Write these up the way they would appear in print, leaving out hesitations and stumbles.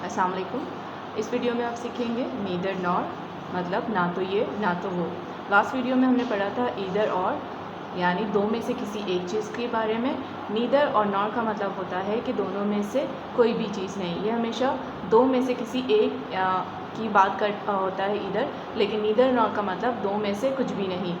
अस्सलाम वालेकुम। इस वीडियो में आप सीखेंगे नीदर नॉर, मतलब ना तो ये ना तो वो। लास्ट वीडियो में हमने पढ़ा था ईदर और, यानी दो में से किसी एक चीज़ के बारे में। नीदर और नॉर का मतलब होता है कि दोनों में से कोई भी चीज़ नहीं। ये हमेशा दो में से किसी एक की बात कर होता है ईदर, लेकिन नीदर नॉर का मतलब दो में से कुछ भी नहीं।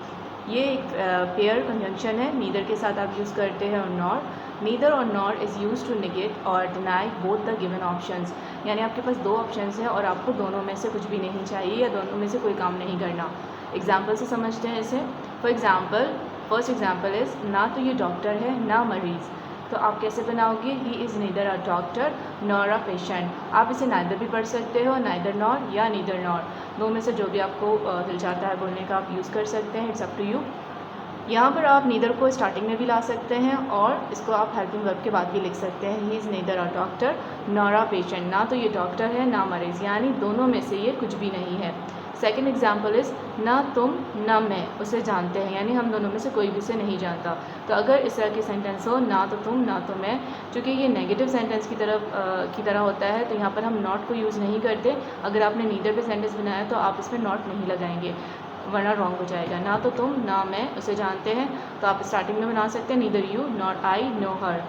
ये एक पेयर कंजंक्शन है, नीदर के साथ आप यूज़ करते हैं और नॉर। नीदर और nor is use to negate और deny both the given options, यानी आपके पास दो ऑप्शंस हैं और आपको दोनों में से कुछ भी नहीं चाहिए या दोनों में से कोई काम नहीं करना। एग्जाम्पल से समझते हैं इसे। For example, first example is ना तो ये डॉक्टर है ना मरीज़। तो आप कैसे बनाओगे? He is neither a doctor nor a patient. आप इसे नाइदर भी पढ़ सकते हो, नाइदर नॉर या नीदर नॉर, दो में से जो भी आपको दिल चाहता है बोलने का आप यूज़ कर सकते हैं। It's up to you. यहाँ पर आप नीदर को स्टार्टिंग में भी ला सकते हैं और इसको आप हेल्पिंग वर्ब के बाद भी लिख सकते हैं। He is neither a doctor nor a patient. ना तो ये डॉक्टर है ना मरीज़, यानी दोनों में से ये कुछ भी नहीं है। सेकेंड एग्जाम्पल इज़ ना तुम ना मैं उसे जानते हैं, यानी हम दोनों में से कोई भी उसे नहीं जानता। तो अगर इस तरह की सेंटेंस हो, ना तो तुम ना तो मैं, चूँकि ये नेगेटिव सेंटेंस की तरह होता है, तो यहाँ पर हम नॉट को यूज़ नहीं करते। अगर आपने नीदर पे सेंटेंस बनाया तो आप इसमें नॉट नहीं लगाएंगे, वरना रॉन्ग हो जाएगा। ना तो तुम ना मैं उसे जानते हैं, तो आप स्टार्टिंग में बना सकते हैं neither you not I know her.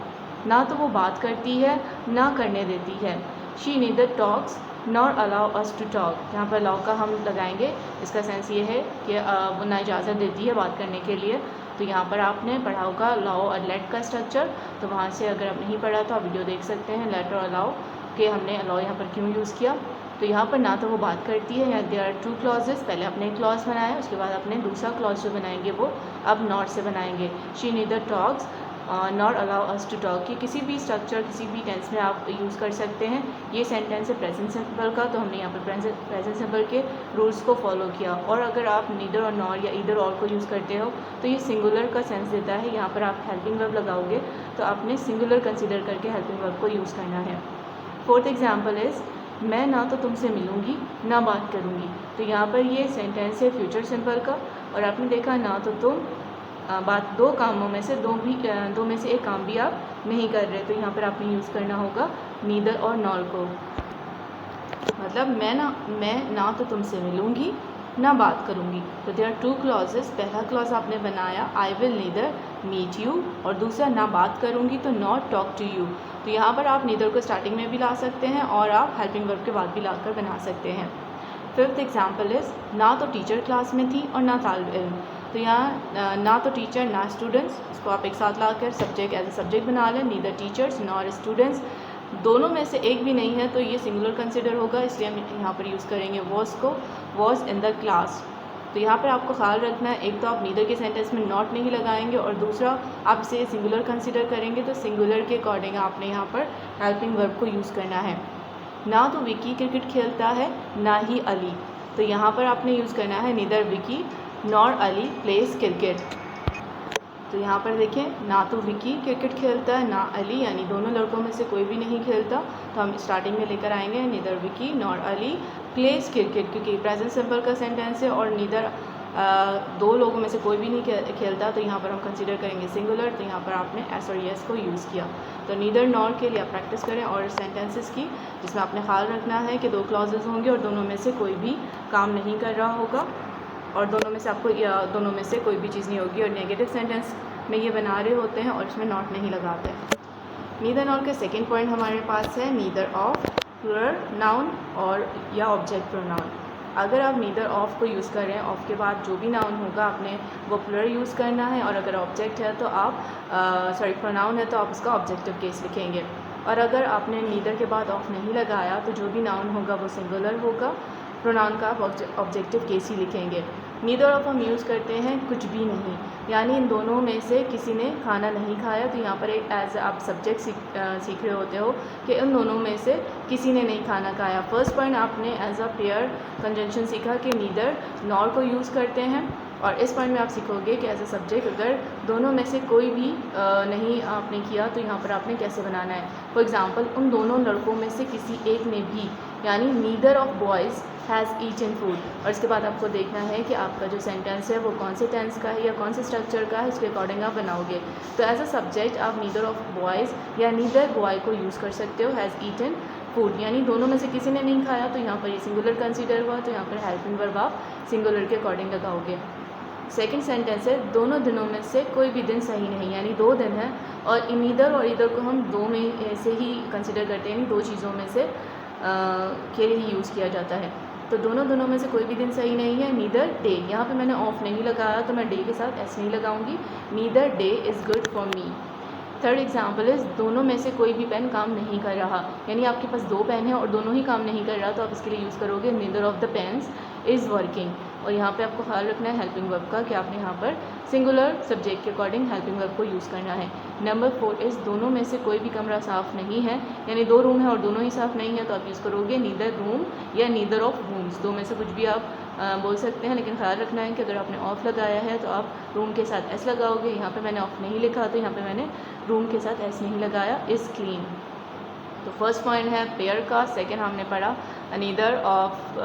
ना तो वो बात करती है ना करने देती है। She neither talks nor allow us to talk. यहाँ पर अलाउ का हम लगाएंगे, इसका सेंस ये है कि वो ना इजाज़त देती है बात करने के लिए। तो यहाँ पर आपने पढ़ा होगा अलाउ और लेट का स्ट्रक्चर, तो वहाँ से अगर आप नहीं पढ़ा तो आप वीडियो देख सकते हैं लेट और अलाउ के हमने अलाउ यहाँ पर क्यों यूज़ किया। तो यहाँ पर ना तो वो बात करती है, या देयर आर टू क्लॉजेस। पहले आपने एक क्लॉज बनाया, उसके बाद अपने दूसरा क्लॉज जो बनाएंगे वो अब नॉट से बनाएंगे। She neither talks not allow us to talk. ये किसी भी स्ट्रक्चर किसी भी टेंस में आप यूज़ कर सकते हैं। ये सेंटेंस है प्रेजेंट सिंपल का, तो हमने यहाँ पर प्रेजेंट सिंपल के रूल्स को फॉलो किया। और अगर आप नीदर और नॉर या ईदर और को यूज़ करते हो तो ये सिंगुलर का सेंस देता है। यहाँ पर आप हेल्पिंग वर्ब लगाओगे तो आपने सिंगुलर कंसिडर करके हेल्पिंग वर्ब को यूज़ करना है। फोर्थ एग्जाम्पल इज़ मैं ना तो तुमसे मिलूँगी ना बात करूँगी। तो यहाँ पर ये सेंटेंस है फ्यूचर सिंपल का, और आपने देखा ना तो तुम बात दो कामों में से दो में से एक काम भी आप नहीं कर रहे, तो यहाँ पर आपने यूज़ करना होगा नीदर और नॉर को। मतलब मैं ना तो तुमसे मिलूँगी ना बात करूँगी। तो देयर आर टू क्लॉजेस। पहला क्लॉज आपने बनाया I will neither meet you, और दूसरा ना बात करूँगी तो नॉट टॉक टू यू। तो यहाँ पर आप नीदर को स्टार्टिंग में भी ला सकते हैं और आप हेल्पिंग वर्ब के बाद भी लाकर बना सकते हैं। फिफ्थ एग्जाम्पल इज़ ना तो टीचर क्लास में थी और ना तालिब इल्म। तो यहाँ ना तो टीचर ना स्टूडेंट्स, इसको आप एक साथ लाकर सब्जेक्ट एज ए सब्जेक्ट बना लें। नीदर टीचर्स नॉर स्टूडेंट्स, दोनों में से एक भी नहीं है तो ये सिंगुलर कंसिडर होगा, इसलिए हम यहाँ पर यूज़ करेंगे वॉज को, वॉज इन द क्लास। तो यहाँ पर आपको ख्याल रखना है, एक तो आप नीदर के सेंटेंस में नॉट नहीं लगाएंगे, और दूसरा आप इसे सिंगुलर कंसिडर करेंगे तो सिंगुलर के अकॉर्डिंग आपने यहाँ पर हेल्पिंग वर्ब को यूज़ करना है। ना तो विकी क्रिकेट खेलता है ना ही अली। तो यहाँ पर आपने यूज़ करना है neither Vicky nor Ali place cricket. तो यहाँ पर देखें, ना तो विकी क्रिकेट खेलता है ना अली, यानी दोनों लड़कों में से कोई भी नहीं खेलता। तो हम स्टार्टिंग में लेकर आएंगे neither Vicky nor Ali place cricket, क्योंकि प्रेजेंट सिंपल का सेंटेंस है और नीदर दो लोगों में से कोई भी नहीं खेलता, तो यहाँ पर हम कंसीडर करेंगे सिंगुलर। तो यहाँ पर आपने एस और यस को यूज़ किया। तो नीदर नॉर के लिए आप प्रैक्टिस करें और सेंटेंसेस की, जिसमें आपने ख्याल रखना है कि दो क्लॉजेज होंगे और दोनों में से कोई भी काम नहीं कर रहा होगा, और दोनों में से कोई भी चीज़ नहीं होगी, और नेगेटिव सेंटेंस में ये बना रहे होते हैं और इसमें नॉट नहीं लगाते। नीदर नॉर का सेकेंड पॉइंट हमारे पास है नीदर ऑफ प्लूरल नाउन और या ऑब्जेक्ट प्रोनाउन। अगर आप नीदर ऑफ को यूज़ कर रहे हैं, ऑफ के बाद जो भी नाउन होगा आपने वो प्लूरल यूज़ करना है, और अगर ऑब्जेक्ट है तो आप प्रोनाउन है तो आप उसका ऑब्जेक्टिव केस लिखेंगे। और अगर आपने नीदर के बाद ऑफ नहीं लगाया तो जो भी नाउन होगा वो सिंगुलर होगा, प्रोनाउन का आप ऑब्जेक्टिव केस ही लिखेंगे। नीदर ऑफ हम यूज़ करते हैं कुछ भी नहीं, यानी इन दोनों में से किसी ने खाना नहीं खाया। तो यहाँ पर एक एज आप सब्जेक्ट सीख रहे होते हो कि इन दोनों में से किसी ने नहीं खाना खाया। फर्स्ट पॉइंट आपने एज अ पेयर कंजंक्शन सीखा कि नीदर नॉर को यूज़ करते हैं, और इस पॉइंट में आप सीखोगे कि एज अ सब्जेक्ट अगर दोनों में से कोई भी नहीं आपने किया तो यहाँ पर आपने कैसे बनाना है। फॉर एग्ज़ाम्पल, उन दोनों लड़कों में से किसी एक ने भी, यानी neither of boys has eaten food. और इसके बाद आपको देखना है कि आपका जो सेंटेंस है वो कौन से टेंस का है या कौन से स्ट्रक्चर का है, इसके अकॉर्डिंग आप बनाओगे। तो एज अ सब्जेक्ट आप नीदर ऑफ बॉयज़ या नीदर बॉय को यूज़ कर सकते हो, हैज़ ईटन फूड, यानी दोनों में से किसी ने नहीं खाया तो यहाँ पर ये सिंगुलर कंसीडर हुआ, तो यहाँ पर हेल्पिंग वर्ब आप सिंगुलर के अकॉर्डिंग लगाओगे। सेकंड सेंटेंस है, दोनों दिनों में से कोई भी दिन सही नहीं, यानी 2 दिन है और नीदर और ईदर को हम दो में से ही कंसिडर करते हैं, यानी 2 चीज़ों में से के लिए ही यूज़ किया जाता है। तो दोनों दिनों में से कोई भी दिन सही नहीं है, नीदर डे। यहाँ पे मैंने ऑफ नहीं लगाया तो मैं डे के साथ एस नहीं लगाऊंगी, neither day is good for me. Third example is, दोनों में से कोई भी पेन काम नहीं कर रहा, यानी आपके पास 2 पेन है और दोनों ही काम नहीं कर रहा, तो आप इसके लिए यूज़ करोगे neither of the pens is working. और यहाँ पे आपको ख्याल रखना है हेल्पिंग वर्ब का कि आपने यहाँ पर सिंगुलर सब्जेक्ट के अकॉर्डिंग हेल्पिंग वर्ब को यूज़ करना है। नंबर 4 इज़, दोनों में से कोई भी कमरा साफ़ नहीं है, यानी 2 रूम है और दोनों ही साफ़ नहीं है, तो आप यूज़ करोगे नीदर रूम या नीदर ऑफ रूम्स। 2 में से कुछ भी आप बोल सकते हैं, लेकिन ख्याल रखना है कि अगर आपने ऑफ लगाया है तो आप रूम के साथ एस लगाओगे। यहाँ पे मैंने ऑफ नहीं लिखा तो यहाँ पे मैंने रूम के साथ एस नहीं लगाया, इज़ क्लीन। तो फर्स्ट पॉइंट है पेयर का। सेकंड हमने पढ़ा नीदर ऑफ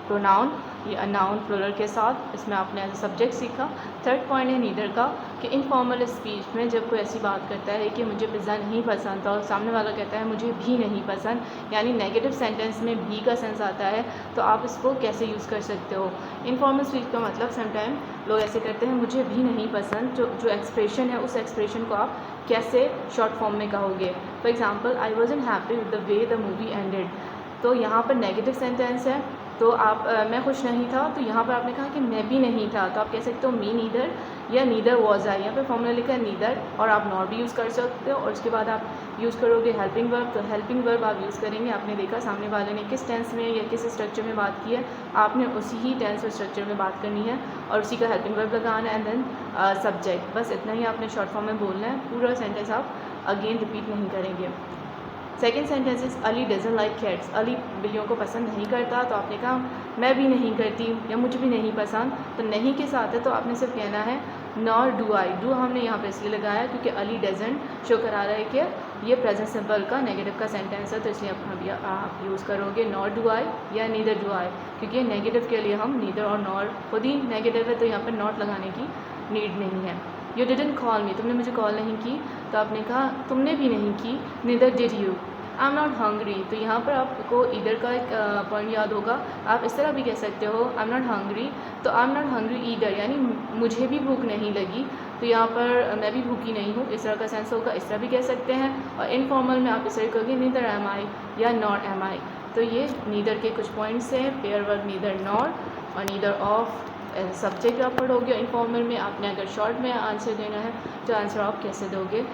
प्रोनाउन या नाउन प्लूरल के साथ, इसमें आपने एज सब्जेक्ट सीखा। थर्ड पॉइंट है नीदर का कि इनफॉर्मल स्पीच में जब कोई ऐसी बात करता है कि मुझे पिज़्ज़ा नहीं पसंद था और सामने वाला कहता है मुझे भी नहीं पसंद, यानी नेगेटिव सेंटेंस में भी का सेंस आता है, तो आप इसको कैसे यूज़ कर सकते हो। इनफॉर्मल स्पीच का मतलब समटाइम लोग ऐसे करते हैं मुझे भी नहीं पसंद, जो एक्सप्रेशन है उस एक्सप्रेशन को आप कैसे शॉर्ट फॉर्म में कहोगे। For example, I wasn't happy with the way the movie ended, तो यहाँ पर नेगेटिव सेंटेंस है, तो आप मैं खुश नहीं था, तो यहाँ पर आपने कहा कि मैं भी नहीं था, तो आप कह सकते हो मी नीदर या नीदर वॉज आई। यहाँ पे फॉर्मूला लिखा है नीदर, और आप नॉट भी यूज़ कर सकते हो। और उसके बाद आप यूज़ करोगे हेल्पिंग वर्ब, तो हेल्पिंग वर्ब आप यूज़ करेंगे। आपने देखा सामने वाले ने किस टेंस में या किस स्ट्रक्चर में बात की है, आपने उसी ही टेंस और स्ट्रक्चर में बात करनी है और उसी का हेल्पिंग वर्ब लगाना है, एंड देन सब्जेक्ट। बस इतना ही आपने शॉर्ट फॉर्म में बोलना है, पूरा सेंटेंस आप अगेन रिपीट नहीं करेंगे। Second sentence is Ali dozen like cats, Ali बिल्लियों को पसंद नहीं करता, तो आपने कहा मैं भी नहीं करती या मुझे भी नहीं पसंद, तो नहीं के साथ है तो आपने सिर्फ कहना है नॉर डू आई। डू हमने यहाँ पे इसलिए लगाया क्योंकि अली डजंट शो करा रहा है कि ये प्रेजेंट सिंपल का नेगेटिव का सेंटेंस है, तो इसलिए आप यूज़ करोगे नॉर डू आई या नीदर डू आई, क्योंकि नेगेटिव के लिए हम नीदर और नॉर खुद ही नेगेटिव है, तो यहाँ पर नॉट लगाने की नीड नहीं है। यू डिडंट कॉल मी, तुमने मुझे कॉल नहीं की, तो आपने कहा तुमने भी नहीं की, neither did you. I am not hungry, तो यहाँ पर आपको इधर का एक पॉइंट याद होगा, आप इस तरह भी कह सकते हो आई एम नॉट हंग्री, तो I am not hungry either, यानी मुझे भी भूख नहीं लगी, तो यहाँ पर मैं भी भूखी नहीं हूँ, इस तरह का सेंस होगा। इस तरह भी कह सकते हैं, और इनफॉर्मल में आप इस तरह कहोगे नीदर एम आई या नॉट एम आई। तो ये नीदर के कुछ पॉइंट्स हैं, पेयर वर्ब नीदर नॉर और नीदर ऑफ सब्जेक्ट आप पढ़ोगे। इनफॉर्मल में आपने अगर शॉर्ट में आंसर देना है तो आंसर आप कैसे दोगे।